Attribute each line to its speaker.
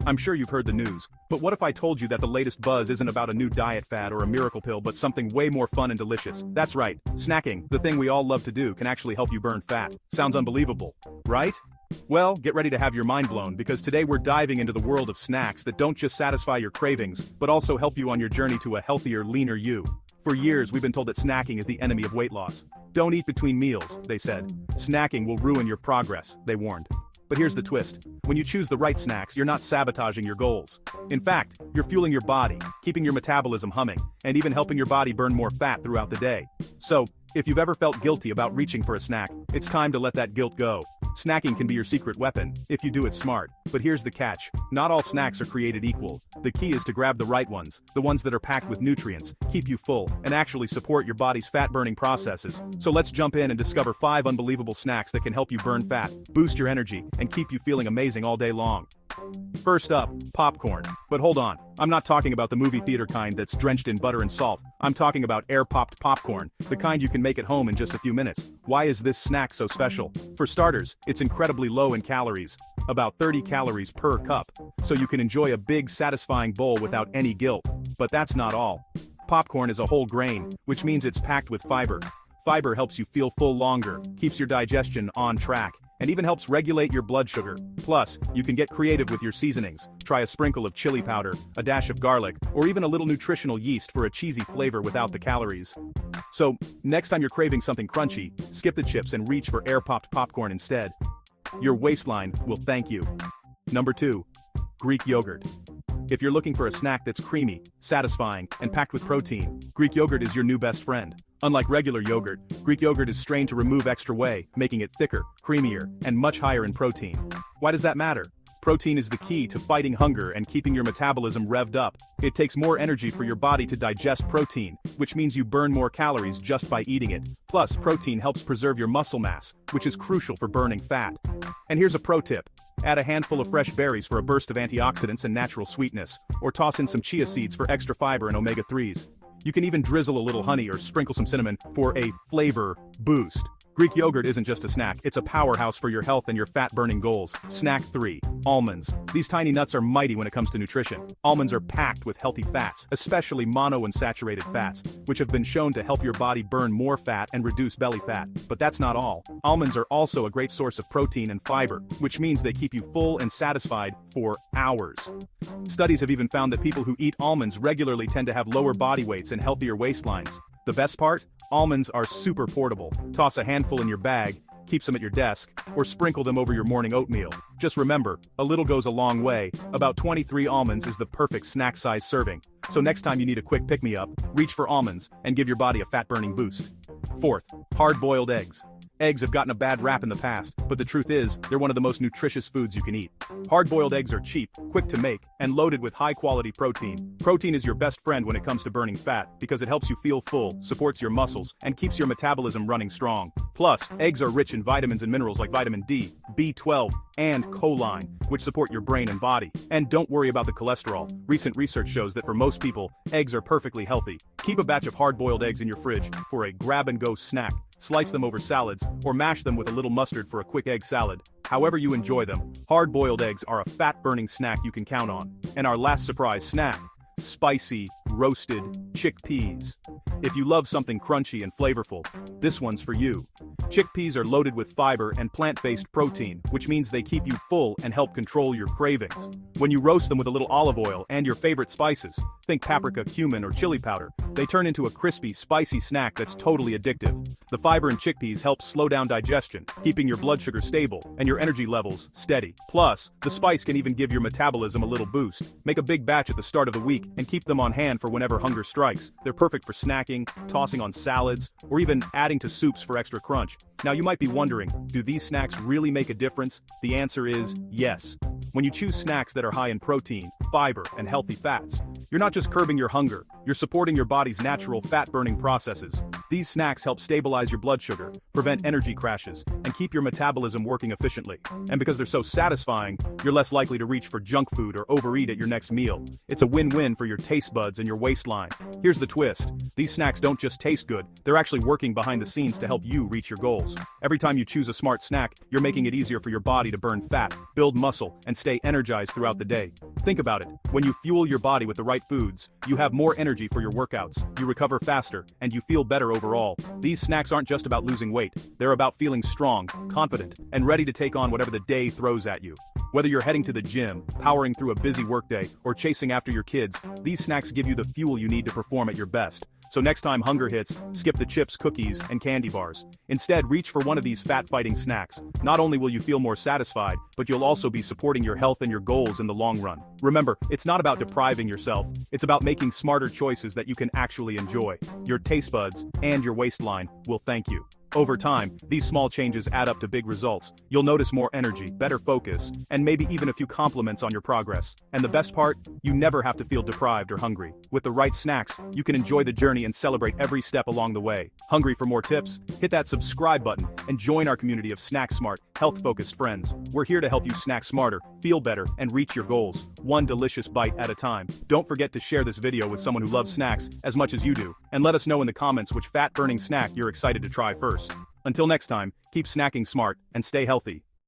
Speaker 1: I'm sure you've heard the news, but what if I told you that the latest buzz isn't about a new diet fad or a miracle pill but something way more fun and delicious? That's right, snacking, the thing we all love to do, can actually help you burn fat. Sounds unbelievable, right? Well, get ready to have your mind blown because today we're diving into the world of snacks that don't just satisfy your cravings, but also help you on your journey to a healthier, leaner you. For years we've been told that snacking is the enemy of weight loss. Don't eat between meals, they said. Snacking will ruin your progress, they warned. But here's the twist. When you choose the right snacks, you're not sabotaging your goals. In fact, you're fueling your body, keeping your metabolism humming, and even helping your body burn more fat throughout the day. So, if you've ever felt guilty about reaching for a snack, it's time to let that guilt go. Snacking can be your secret weapon, if you do it smart. But here's the catch. Not all snacks are created equal. The key is to grab the right ones, the ones that are packed with nutrients, keep you full, and actually support your body's fat-burning processes. So let's jump in and discover 5 unbelievable snacks that can help you burn fat, boost your energy, and keep you feeling amazing all day long. First up, popcorn. But hold on, I'm not talking about the movie theater kind that's drenched in butter and salt. I'm talking about air-popped popcorn, the kind you can make at home in just a few minutes. Why is this snack so special? For starters, it's incredibly low in calories, about 30 calories per cup, so you can enjoy a big, satisfying bowl without any guilt. But that's not all. Popcorn is a whole grain, which means it's packed with fiber. Fiber helps you feel full longer, keeps your digestion on track, and even helps regulate your blood sugar. Plus, you can get creative with your seasonings. Try a sprinkle of chili powder, a dash of garlic, or even a little nutritional yeast for a cheesy flavor without the calories. So, next time you're craving something crunchy, skip the chips and reach for air-popped popcorn instead. Your waistline will thank you. Number 2. Greek yogurt. If you're looking for a snack that's creamy, satisfying, and packed with protein, Greek yogurt is your new best friend. Unlike regular yogurt, Greek yogurt is strained to remove extra whey, making it thicker, creamier, and much higher in protein. Why does that matter? Protein is the key to fighting hunger and keeping your metabolism revved up. It takes more energy for your body to digest protein, which means you burn more calories just by eating it. Plus, protein helps preserve your muscle mass, which is crucial for burning fat. And here's a pro tip. Add a handful of fresh berries for a burst of antioxidants and natural sweetness, or toss in some chia seeds for extra fiber and omega-3s. You can even drizzle a little honey or sprinkle some cinnamon for a flavor boost. Greek yogurt isn't just a snack, it's a powerhouse for your health and your fat-burning goals. Snack 3. Almonds. These tiny nuts are mighty when it comes to nutrition. Almonds are packed with healthy fats, especially monounsaturated fats, which have been shown to help your body burn more fat and reduce belly fat. But that's not all. Almonds are also a great source of protein and fiber, which means they keep you full and satisfied for hours. Studies have even found that people who eat almonds regularly tend to have lower body weights and healthier waistlines. The best part? Almonds are super portable. Toss a handful in your bag, keep some at your desk, or sprinkle them over your morning oatmeal. Just remember, a little goes a long way. About 23 almonds is the perfect snack-size serving. So next time you need a quick pick-me-up, reach for almonds and give your body a fat-burning boost. 4th, hard-boiled eggs. Eggs have gotten a bad rap in the past, but the truth is, they're one of the most nutritious foods you can eat. Hard-boiled eggs are cheap, quick to make, and loaded with high-quality protein. Protein is your best friend when it comes to burning fat, because it helps you feel full, supports your muscles, and keeps your metabolism running strong. Plus, eggs are rich in vitamins and minerals like vitamin D, B12, and choline, which support your brain and body. And don't worry about the cholesterol. Recent research shows that for most people, eggs are perfectly healthy. Keep a batch of hard-boiled eggs in your fridge for a grab-and-go snack. Slice them over salads, or mash them with a little mustard for a quick egg salad. However you enjoy them, hard-boiled eggs are a fat-burning snack you can count on. And our last surprise snack, spicy, roasted chickpeas. If you love something crunchy and flavorful, this one's for you. Chickpeas are loaded with fiber and plant-based protein, which means they keep you full and help control your cravings. When you roast them with a little olive oil and your favorite spices, think paprika, cumin, or chili powder, they turn into a crispy, spicy snack that's totally addictive. The fiber in chickpeas helps slow down digestion, keeping your blood sugar stable and your energy levels steady. Plus, the spice can even give your metabolism a little boost. Make a big batch at the start of the week and keep them on hand for whenever hunger strikes. They're perfect for snacking, tossing on salads, or even adding to soups for extra crunch. Now you might be wondering, do these snacks really make a difference? The answer is yes. When you choose snacks that are high in protein, fiber, and healthy fats, you're not just curbing your hunger, you're supporting your body's natural fat-burning processes. These snacks help stabilize your blood sugar, prevent energy crashes, and keep your metabolism working efficiently. And because they're so satisfying, you're less likely to reach for junk food or overeat at your next meal. It's a win-win for your taste buds and your waistline. Here's the twist. These snacks don't just taste good, they're actually working behind the scenes to help you reach your goals. Every time you choose a smart snack, you're making it easier for your body to burn fat, build muscle, and stay energized throughout the day. Think about it. When you fuel your body with the right foods, you have more energy for your workouts, you recover faster, and you feel better overall. These snacks aren't just about losing weight, they're about feeling strong, confident, and ready to take on whatever the day throws at you. Whether you're heading to the gym, powering through a busy workday, or chasing after your kids, these snacks give you the fuel you need to perform at your best. So next time hunger hits, skip the chips, cookies, and candy bars. Instead, reach for one of these fat-fighting snacks. Not only will you feel more satisfied, but you'll also be supporting your health and your goals in the long run. Remember, it's not about depriving yourself, it's about making smarter choices that you can actually enjoy. Your taste buds and your waistline will thank you. Over time, these small changes add up to big results. You'll notice more energy, better focus, and maybe even a few compliments on your progress. And the best part? You never have to feel deprived or hungry. With the right snacks, you can enjoy the journey and celebrate every step along the way. Hungry for more tips? Hit that subscribe button and join our community of snack-smart, health-focused friends. We're here to help you snack smarter, feel better, and reach your goals, one delicious bite at a time. Don't forget to share this video with someone who loves snacks as much as you do, and let us know in the comments which fat-burning snack you're excited to try first. Until next time, keep snacking smart and stay healthy.